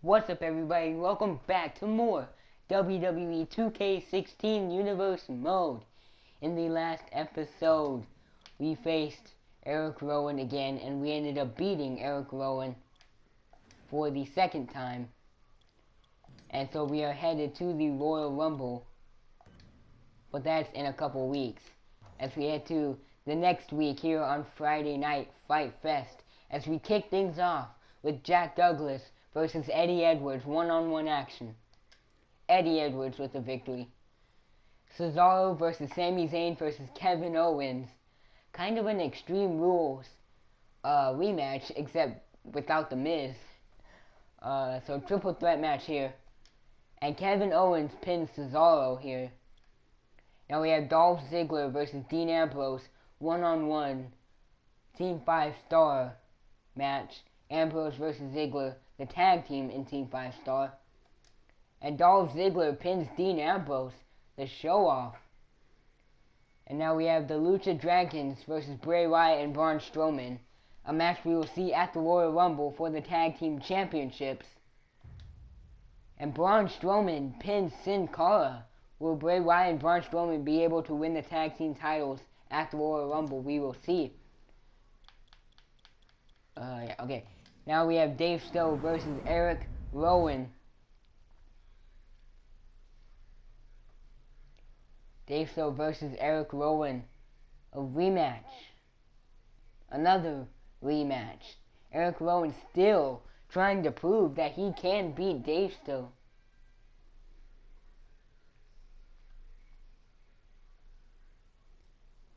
What's up, everybody? Welcome back to more WWE 2K16 Universe Mode. In the last episode, we faced Eric Rowan again, and we ended up beating Eric Rowan for the second time. And so we are headed to the Royal Rumble, but that's in a couple weeks, as we head to the next week here on Friday Night Fight Fest, as we kick things off with Jack Douglas versus Eddie Edwards, one-on-one action. Eddie Edwards with the victory. Cesaro versus Sami Zayn versus Kevin Owens. Kind of an Extreme Rules rematch, except without The Miz. So triple threat match here. And Kevin Owens pins Cesaro here. Now we have Dolph Ziggler versus Dean Ambrose, one-on-one Team 5-star match. Ambrose versus Ziggler, the tag team in Team 5-star. And Dolph Ziggler pins Dean Ambrose, the show-off. And now we have the Lucha Dragons versus Bray Wyatt and Braun Strowman, a match we will see at the Royal Rumble for the tag team championships. And Braun Strowman pins Sin Cara. Will Bray Wyatt and Braun Strowman be able to win the tag team titles at the Royal Rumble? We will see. Okay. Now we have Dave Stowe versus Eric Rowan. Dave Stowe versus Eric Rowan. A rematch. Another rematch. Eric Rowan still trying to prove that he can beat Dave Stowe.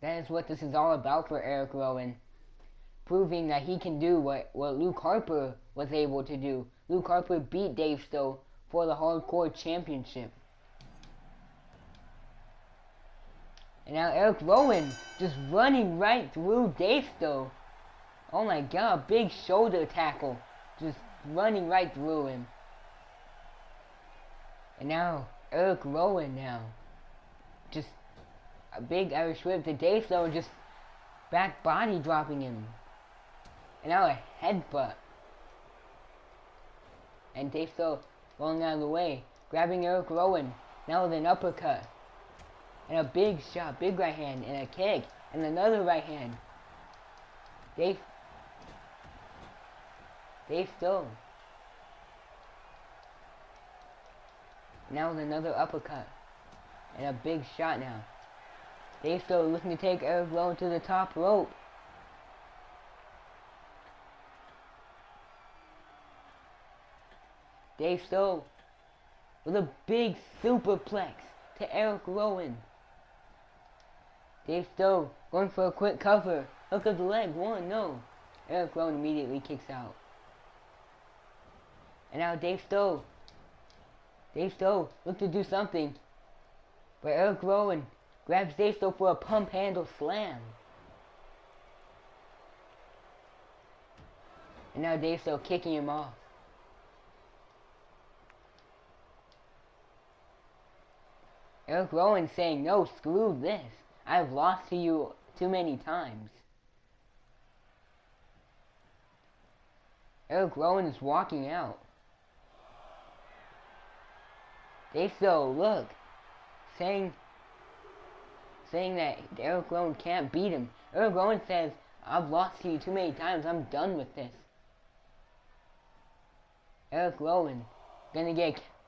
That is what this is all about for Eric Rowan. Proving that he can do what Luke Harper was able to do. Luke Harper beat Dave Stowe for the Hardcore Championship. And now Eric Rowan just running right through Dave Stowe. Oh my god, big shoulder tackle. Just running right through him. And now Eric Rowan just a big Irish whip to Dave Stowe, just back body dropping him. And now a headbutt. And Dave Stowe rolling out of the way, grabbing Eric Rowan. Now with an uppercut. And a big shot, big right hand, and a kick, and another right hand. Dave Stowe. Now with another uppercut. And a big shot now. Dave Stowe looking to take Eric Rowan to the top rope. Dave Stowe with a big superplex to Eric Rowan. Dave Stowe going for a quick cover. Hook of the leg. One, no. Eric Rowan immediately kicks out. And now Dave Stowe look to do something. But Eric Rowan grabs Dave Stowe for a pump handle slam. And now Dave Stowe kicking him off. Eric Rowan saying, no, screw this. I've lost to you too many times. Eric Rowan is walking out. Dave Stowe, look, saying that Eric Rowan can't beat him. Eric Rowan says, I've lost to you too many times. I'm done with this. Eric Rowan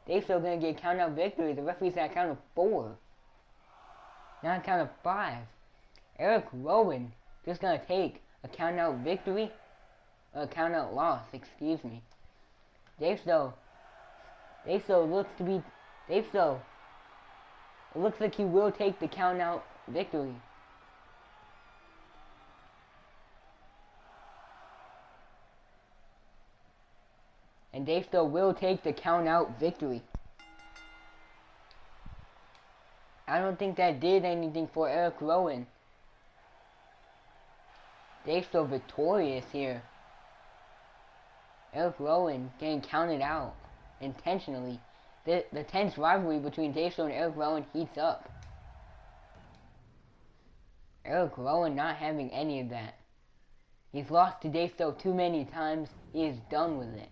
Dave Stowe gonna get a count out victory. The referee's at a count of 4. Not a count of 5. Eric Rowan just gonna take a count out victory. A count out loss, excuse me. Dave Stowe looks to be Dave Stowe. It looks like he will take the count out victory. And Dave Stowe will take the count out victory. I don't think that did anything for Eric Rowan. Dave Stowe victorious here. Eric Rowan getting counted out intentionally. The tense rivalry between Dave Stowe and Eric Rowan heats up. Eric Rowan not having any of that. He's lost to Dave Stowe too many times. He is done with it.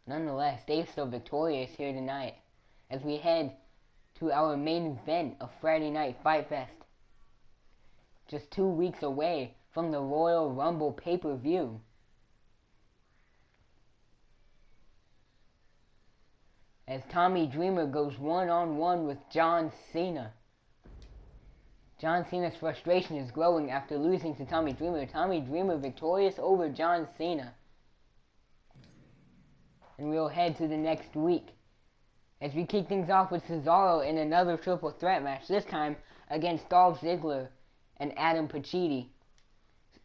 Nonetheless, Dave's still victorious here tonight as we head to our main event of Friday Night Fight Fest. Just 2 weeks away from the Royal Rumble pay-per-view. As Tommy Dreamer goes one-on-one with John Cena. John Cena's frustration is growing after losing to Tommy Dreamer. Tommy Dreamer victorious over John Cena. And we'll head to the next week as we kick things off with Cesaro in another triple threat match, this time against Dolph Ziggler and Adam Pacitti.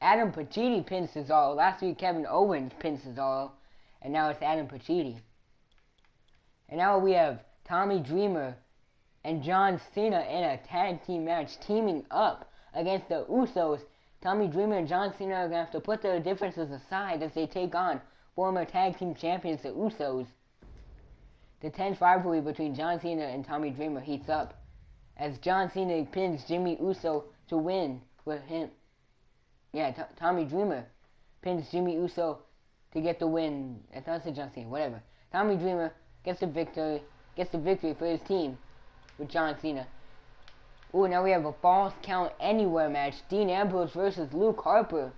Adam Pacitti pinned Cesaro. Last week Kevin Owens pinned Cesaro, and now it's Adam Pacitti. And now we have Tommy Dreamer and John Cena in a tag team match teaming up against the Usos. Tommy Dreamer and John Cena are going to have to put their differences aside as they take on former tag team champions, the Usos. The tense rivalry between John Cena and Tommy Dreamer heats up as John Cena pins Jimmy Uso to win for him. Tommy Dreamer pins Jimmy Uso to get the win. I thought I said John Cena, whatever. Tommy Dreamer gets the victory for his team with John Cena. Ooh, now we have a Falls Count Anywhere match. Dean Ambrose versus Luke Harper.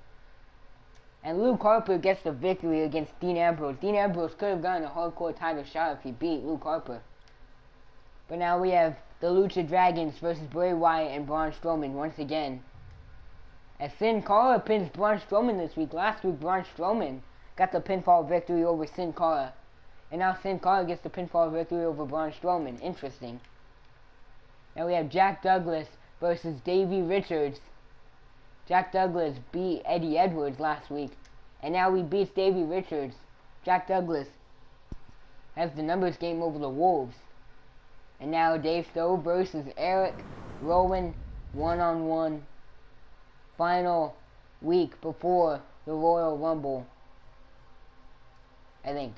And Luke Harper gets the victory against Dean Ambrose. Dean Ambrose could have gotten a hardcore title shot if he beat Luke Harper. But now we have the Lucha Dragons versus Bray Wyatt and Braun Strowman once again. As Sin Cara pins Braun Strowman this week. Last week Braun Strowman got the pinfall victory over Sin Cara. And now Sin Cara gets the pinfall victory over Braun Strowman. Interesting. Now we have Jack Douglas versus Davey Richards. Jack Douglas beat Eddie Edwards last week, and now he beats Davey Richards. Jack Douglas has the numbers game over the Wolves. And now Dave Stowe versus Eric Rowan one-on-one. Final week before the Royal Rumble. I think.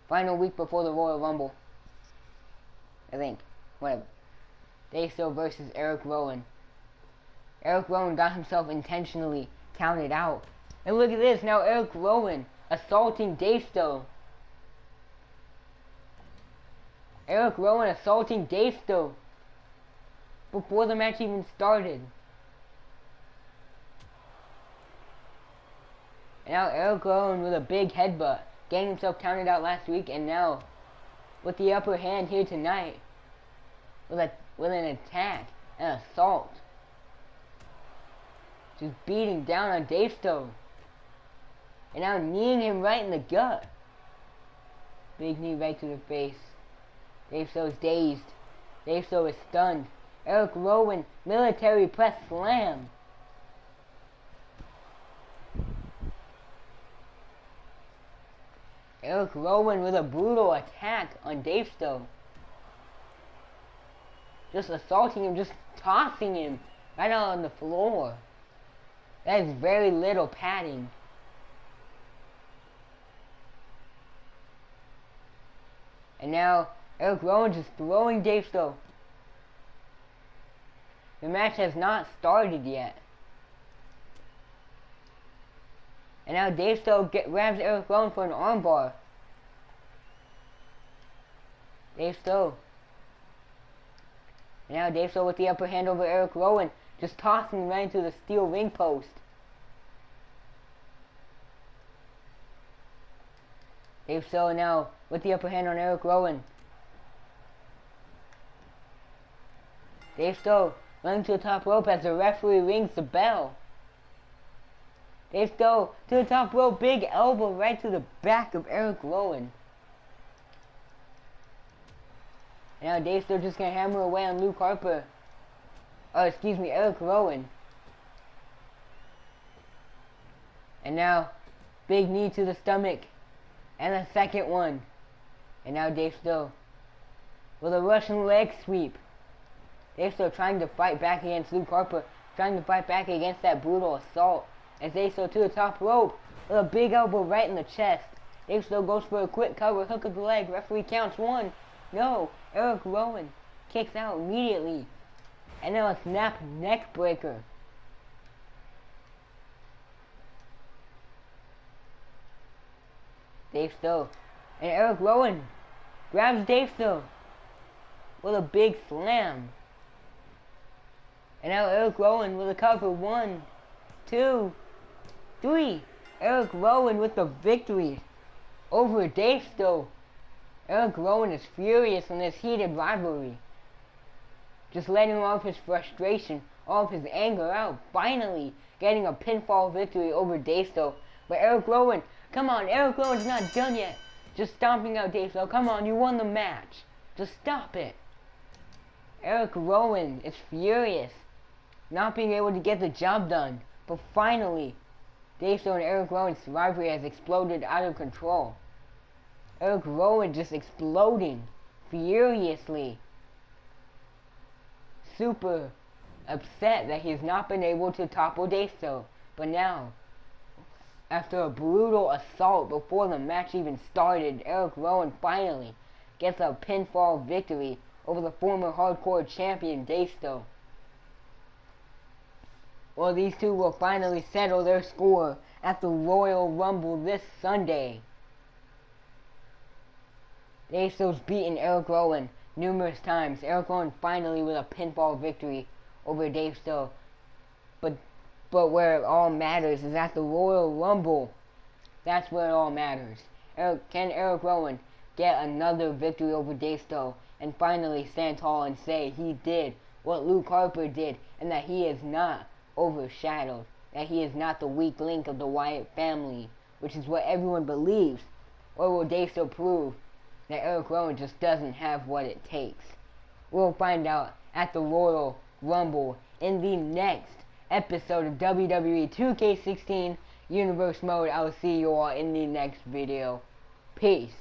Final week before the Royal Rumble. I think. Whatever. Dave Stowe versus Eric Rowan. Eric Rowan got himself intentionally counted out. And look at this, now Eric Rowan assaulting Dave Stowe. Eric Rowan assaulting Dave Stowe before the match even started. And now Eric Rowan with a big headbutt, getting himself counted out last week, and now with the upper hand here tonight with an attack, an assault. Just beating down on Dave Stowe. And now kneeing him right in the gut. Big knee right to the face. Dave Stowe's dazed. Dave Stowe is stunned. Eric Rowan, military press slam. Eric Rowan with a brutal attack on Dave Stowe. Just assaulting him, just tossing him right out on the floor. That is very little padding. And now Eric Rowan just throwing Dave Stowe. The match has not started yet. And now Dave Stowe grabs Eric Rowan for an armbar. Dave Stowe. And now Dave Stowe with the upper hand over Eric Rowan, just tossing him right into the steel ring post. Dave Stowe now with the upper hand on Eric Rowan. Dave Stowe running to the top rope as the referee rings the bell. Dave Stowe to the top rope, big elbow right to the back of Eric Rowan. And now Dave Stowe just gonna hammer away on Luke Harper. Eric Rowan. And now, big knee to the stomach. And a second one. And now Dave Stowe with a Russian leg sweep. Dave Stowe trying to fight back against Luke Harper. Trying to fight back against that brutal assault. As Dave Stowe to the top rope with a big elbow right in the chest. Dave Stowe goes for a quick cover, hook of the leg. Referee counts one. No. Eric Rowan kicks out immediately. And now a snap neck breaker. Dave Stowe. And Eric Rowan grabs Dave Stowe with a big slam. And now Eric Rowan with a cover. 1, 2, 3. Eric Rowan with the victory over Dave Stowe. Eric Rowan is furious in this heated rivalry. Just letting off his frustration, all of his anger out. Finally getting a pinfall victory over Dave Stowe. But Eric Rowan, come on, Eric Rowan's not done yet. Just stomping out Dave Stowe. Come on, you won the match. Just stop it. Eric Rowan is furious, not being able to get the job done. But finally, Dave Stowe and Eric Rowan's rivalry has exploded out of control. Eric Rowan just exploding furiously. Super upset that he's not been able to topple Dave Stowe. But now, after a brutal assault before the match even started, Eric Rowan finally gets a pinfall victory over the former hardcore champion Dave Stowe. Well, these two will finally settle their score at the Royal Rumble this Sunday. Dave Stowe's beaten Eric Rowan numerous times. Eric Rowan finally with a pinfall victory over Dave Stowe. But where it all matters is at the Royal Rumble. That's where it all matters. Can Eric Rowan get another victory over Dave Stowe and finally stand tall and say he did what Luke Harper did, and that he is not overshadowed, that he is not the weak link of the Wyatt family, which is what everyone believes? Or will Dave Stowe prove that Eric Rowan just doesn't have what it takes? We'll find out at the Royal Rumble in the next episode of WWE 2K16 Universe Mode. I'll see you all in the next video. Peace.